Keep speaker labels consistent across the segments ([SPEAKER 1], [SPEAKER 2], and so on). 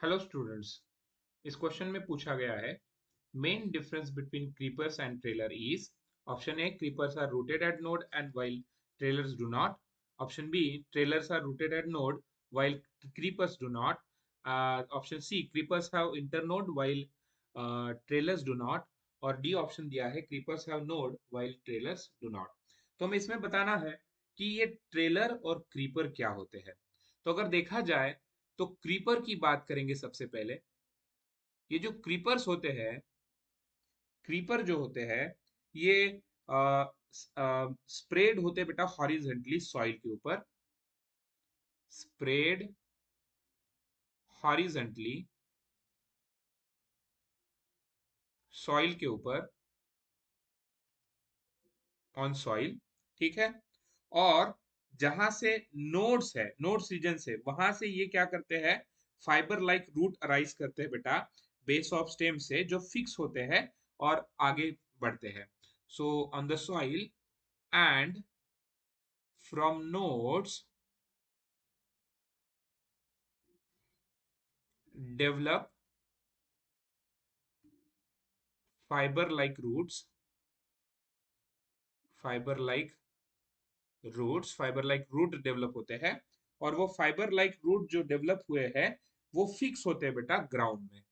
[SPEAKER 1] Hello students. इस question में पूछा गया है main difference between creepers and trailer is. Option A, creepers are rooted at node and while trailers do not. Option B, trailers are rooted at node while creepers do not. Option C, creepers have internode while trailers do not. और D option दिया है creepers have node while trailers do not. तो हमें इसमें बताना है कि ये ट्रेलर और क्रीपर क्या होते हैं। तो अगर देखा जाए तो क्रीपर की बात करेंगे सबसे पहले। ये जो क्रीपर्स होते हैं, क्रीपर जो होते हैं, ये स्प्रेड होते हैं बेटा हॉरिजेंटली सॉइल के ऊपर। स्प्रेड हॉरिजेंटली सॉइल के ऊपर, ऑन सॉइल। ठीक है। और जहां से नोड्स है, नोड्स रीजन से, वहां से ये क्या करते हैं, फाइबर लाइक रूट अराइज करते हैं बेटा बेस ऑफ स्टेम से, जो फिक्स होते हैं और आगे बढ़ते हैं। So on the soil and from nodes develop fiber like roots, fiber like fiber like root develop होते हैं। और वो फाइबर लाइक रूट जो डेवलप हुए हैं वो फिक्स होते हैं बेटा ग्राउंड में,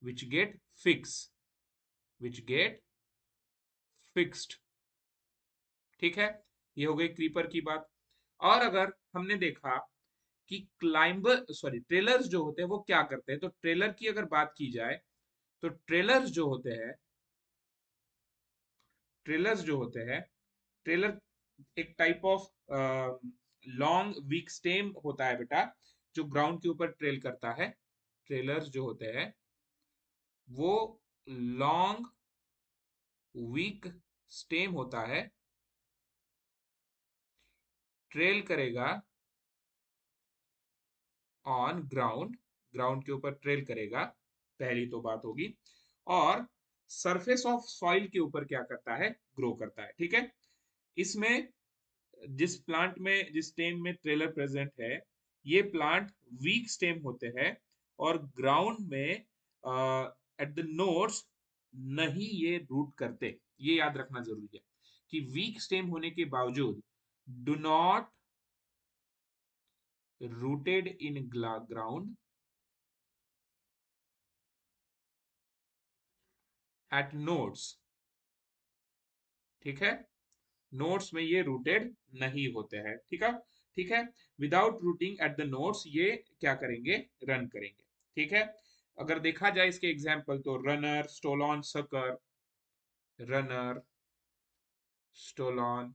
[SPEAKER 1] which get fix, which get fixed. ठीक है। ये हो गई क्रीपर की बात। और अगर हमने देखा कि क्लाइंबर सॉरी ट्रेलर्स जो होते हैं वो क्या करते हैं, तो ट्रेलर की अगर बात की जाए तो ट्रेलर्स जो होते हैं, ट्रेलर्स जो होते हैं, ट्रेलर एक type of long week stem होता है बेटा, जो ग्राउंड के ऊपर ट्रेल करता है। ट्रेलर्स जो होते हैं वो लॉन्ग वीक स्टेम होता है, ट्रेल करेगा ऑन ग्राउंड, ग्राउंड के ऊपर ट्रेल करेगा, पहली तो बात होगी। और सरफेस ऑफ सॉइल के ऊपर क्या करता है, ग्रो करता है। ठीक है। इसमें जिस प्लांट में, जिस स्टेम में ट्रेलर प्रेजेंट है, ये प्लांट वीक स्टेम होते हैं और ग्राउंड में एट द नोड्स नहीं ये रूट करते। ये याद रखना जरूरी है कि वीक स्टेम होने के बावजूद do not rooted in ground eight nodes. ठीक है। नोड्स में ये रूटेड नहीं होते हैं। ठीक है। ठीक है। Without routing at the nodes ये क्या करेंगे, रन करेंगे। ठीक है। अगर देखा जाए इसके एग्जाम्पल तो runner, stolon, sucker, runner, stolon,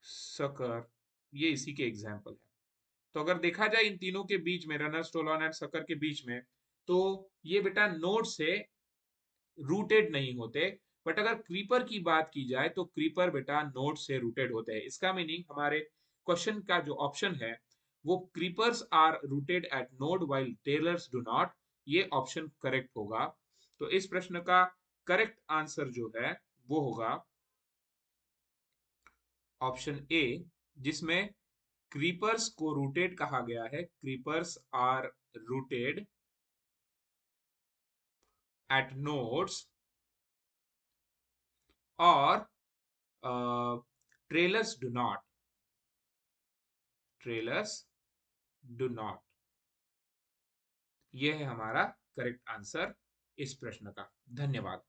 [SPEAKER 1] sucker, ये इसी के एग्जाम्पल है। तो अगर देखा जाए इन तीनों के बीच में, रनर, स्टोलॉन एंड सकर के बीच में, तो ये बेटा नोड से रूटेड नहीं होते। बट अगर क्रीपर की बात की जाए तो क्रीपर बेटा नोड से रूटेड होते हैं। इसका मीनिंग हमारे क्वेश्चन का जो ऑप्शन है वो creepers are rooted at node while trailers do not, ये ऑप्शन करेक्ट होगा। तो इस प्रश्न का करेक्ट आंसर जो है वो होगा ऑप्शन ए, जिसमें क्रीपर्स को रूटेड कहा गया है। Creepers are rooted at nodes और trailers do not, trailers do not. यह है हमारा करेक्ट आंसर इस प्रश्न का। धन्यवाद।